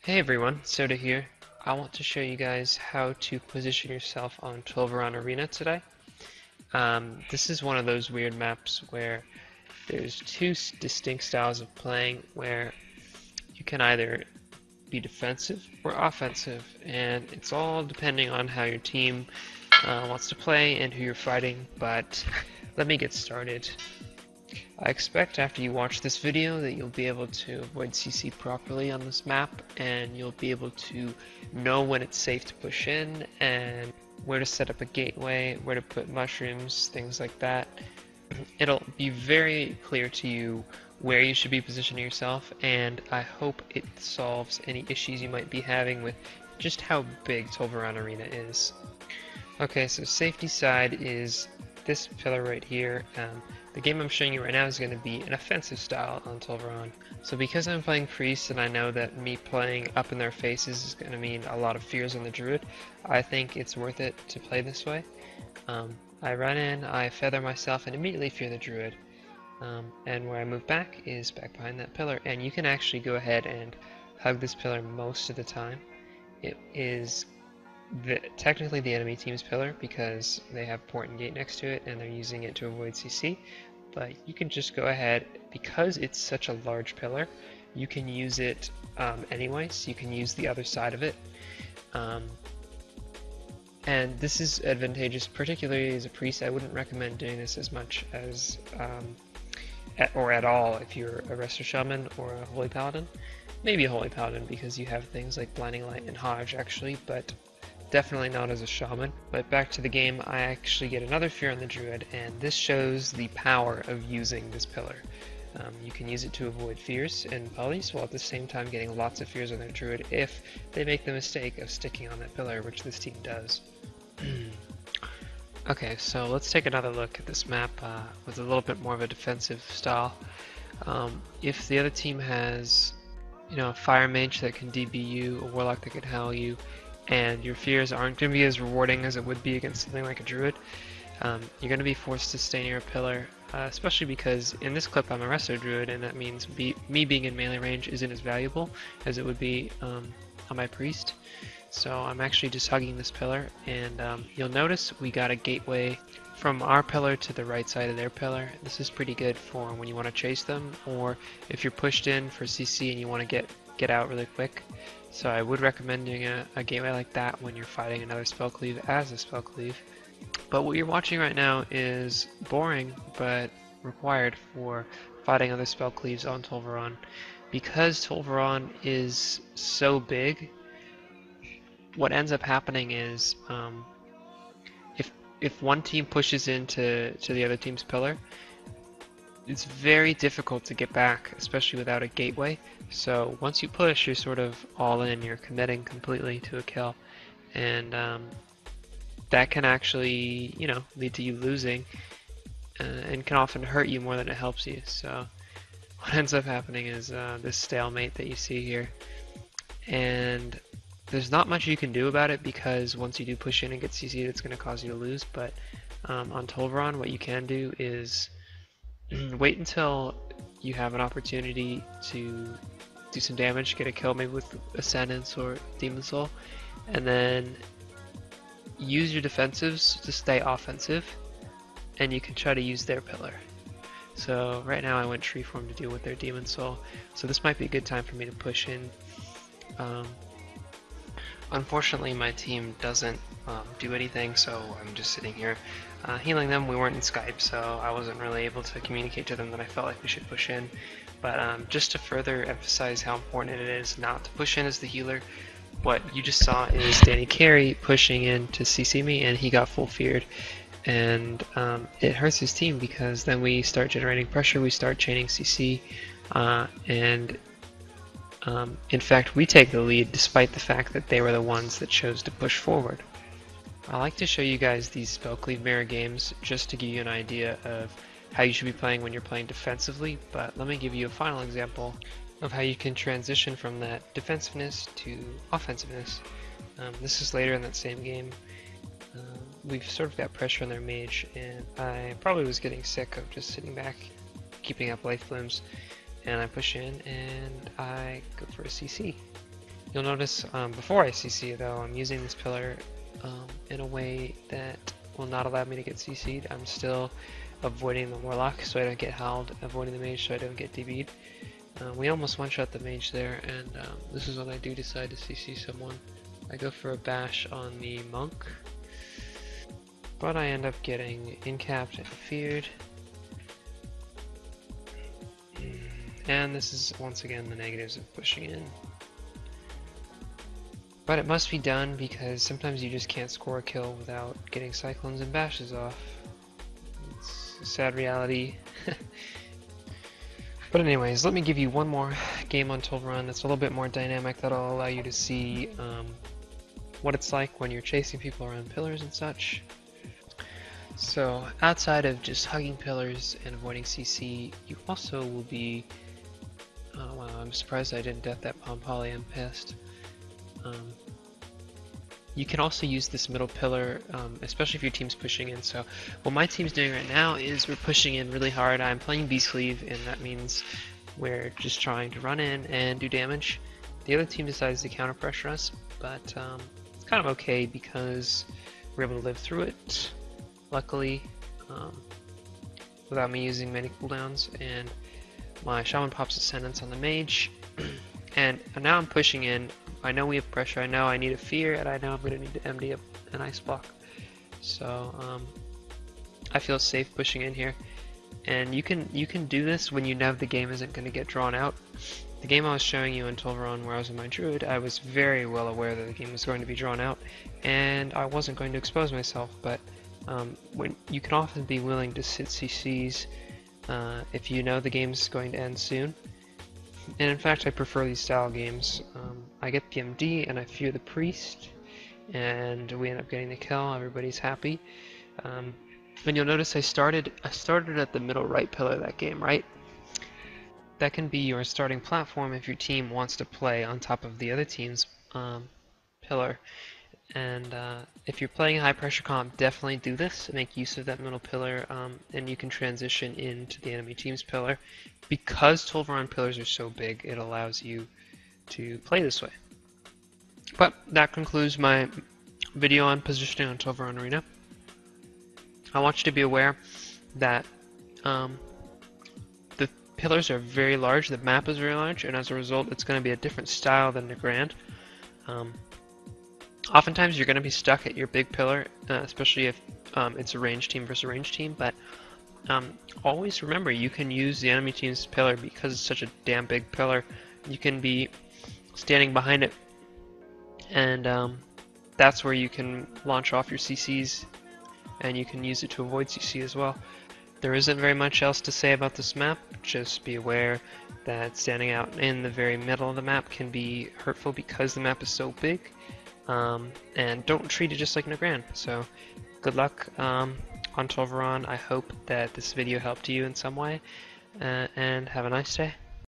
Hey everyone, Soda here. I want to show you guys how to position yourself on Tolvaron Arena today. This is one of those weird maps where there's two distinct styles of playing where you can either be defensive or offensive, and it's all depending on how your team wants to play and who you're fighting, but let me get started. I expect after you watch this video that you'll be able to avoid CC properly on this map, and you'll be able to know when it's safe to push in and where to set up a gateway, where to put mushrooms, things like that. It'll be very clear to you where you should be positioning yourself, and I hope it solves any issues you might be having with just how big Tolvaron Arena is. Okay, so safety side is this pillar right here. The game I'm showing you right now is going to be an offensive style on Tolvaron. So because I'm playing Priest and I know that me playing up in their faces is going to mean a lot of fears on the Druid, I think it's worth it to play this way. I run in, I feather myself, and immediately fear the Druid. And where I move back is back behind that pillar, and you can actually go ahead and hug this pillar most of the time. It is technically the enemy team's pillar because they have port and gate next to it and they're using it to avoid CC, but you can just go ahead, because it's such a large pillar, you can use it anyway, so you can use the other side of it. And this is advantageous, particularly as a priest. I wouldn't recommend doing this as much as, or at all, if you're a Resto Shaman or a Holy Paladin. Maybe a Holy Paladin because you have things like Blinding Light and Hodge actually, but definitely not as a shaman. But back to the game, I actually get another fear on the druid, and this shows the power of using this pillar. You can use it to avoid fears and polys, while at the same time getting lots of fears on their druid if they make the mistake of sticking on that pillar, which this team does. Okay, so let's take another look at this map with a little bit more of a defensive style. If the other team has, a fire mage that can DB you, a warlock that can howl you, and your fears aren't going to be as rewarding as it would be against something like a druid, you're going to be forced to stay near a pillar, especially because in this clip I'm a resto druid, and that means me being in melee range isn't as valuable as it would be on my priest. So I'm actually just hugging this pillar, and you'll notice we got a gateway from our pillar to the right side of their pillar. This is pretty good for when you want to chase them, or if you're pushed in for CC and you want to get out really quick. So I would recommend doing a gateway like that when you're fighting another spell cleave as a spell cleave. But what you're watching right now is boring, but required for fighting other spell cleaves on Tolvaron. Because Tolvaron is so big, what ends up happening is if one team pushes into the other team's pillar, it's very difficult to get back, especially without a gateway. So once you push, you're sort of all in, you're committing completely to a kill, and that can actually, lead to you losing, and can often hurt you more than it helps you. So what ends up happening is this stalemate that you see here, and there's not much you can do about it because once you do push in and get CC'd, it's going to cause you to lose. But on Tolvaron, what you can do is wait until you have an opportunity to do some damage, get a kill maybe with Ascendance or Demon Soul, and then use your defensives to stay offensive, and you can try to use their pillar. So right now I went Treeform to deal with their Demon Soul, so this might be a good time for me to push in. Unfortunately, my team doesn't do anything, so I'm just sitting here healing them. We weren't in Skype, so I wasn't really able to communicate to them that I felt like we should push in. But just to further emphasize how important it is not to push in as the healer, what you just saw is Danny Carey pushing in to CC me, and he got full feared. And it hurts his team because then we start generating pressure, we start chaining CC, and in fact, we take the lead despite the fact that they were the ones that chose to push forward. I like to show you guys these spell cleave mirror games just to give you an idea of how you should be playing when you're playing defensively, but let me give you a final example of how you can transition from that defensiveness to offensiveness. This is later in that same game. We've sort of got pressure on their mage, and I probably was getting sick of just sitting back, keeping up life blooms. And I push in and I go for a CC. You'll notice before I CC though, I'm using this pillar in a way that will not allow me to get CC'd. I'm still avoiding the Warlock so I don't get howled, avoiding the Mage so I don't get DB'd. We almost one-shot the Mage there, and this is when I do decide to CC someone. I go for a bash on the Monk, but I end up getting incapped and feared. And this is once again the negatives of pushing in. But it must be done because sometimes you just can't score a kill without getting cyclones and bashes off. It's a sad reality. But anyways, let me give you one more game on Tolvaron that's a little bit more dynamic that'll allow you to see what it's like when you're chasing people around pillars and such. So outside of just hugging pillars and avoiding CC, you also will be... Oh wow, I'm surprised I didn't death that Palm Poly, I'm pissed. You can also use this middle pillar, especially if your team's pushing in. So what my team's doing right now is we're pushing in really hard. I'm playing Beastcleave, and that means we're just trying to run in and do damage. The other team decides to counter pressure us, but it's kind of okay because we're able to live through it, luckily, without me using many cooldowns. And my Shaman pops Ascendance on the Mage, and now I'm pushing in. I know we have pressure, I know I need a fear, and I know I'm going to need to MD up an Ice Block. So I feel safe pushing in here. And you can do this when you know the game isn't going to get drawn out. The game I was showing you in Tolvaron where I was with my Druid, I was very well aware that the game was going to be drawn out, and I wasn't going to expose myself, but when you can often be willing to sit CCs if you know the game's going to end soon. And in fact, I prefer these style games. I get PMD and I fear the priest, and we end up getting the kill. Everybody's happy. And you'll notice I started at the middle right pillar that game, right? That can be your starting platform if your team wants to play on top of the other team's pillar. And if you're playing high pressure comp, definitely do this. Make use of that middle pillar, and you can transition into the enemy team's pillar. Because Tolvaron pillars are so big, it allows you to play this way. But that concludes my video on positioning on Tolvaron Arena. I want you to be aware that the pillars are very large, the map is very large, and as a result, it's going to be a different style than the Grand. Oftentimes you're going to be stuck at your big pillar, especially if it's a range team versus a range team, but always remember you can use the enemy team's pillar because it's such a damn big pillar. You can be standing behind it, and that's where you can launch off your CCs, and you can use it to avoid CC as well. There isn't very much else to say about this map, just be aware that standing out in the very middle of the map can be hurtful because the map is so big. And don't treat it just like Nagrand. So, good luck on Tolvaron. I hope that this video helped you in some way, and have a nice day.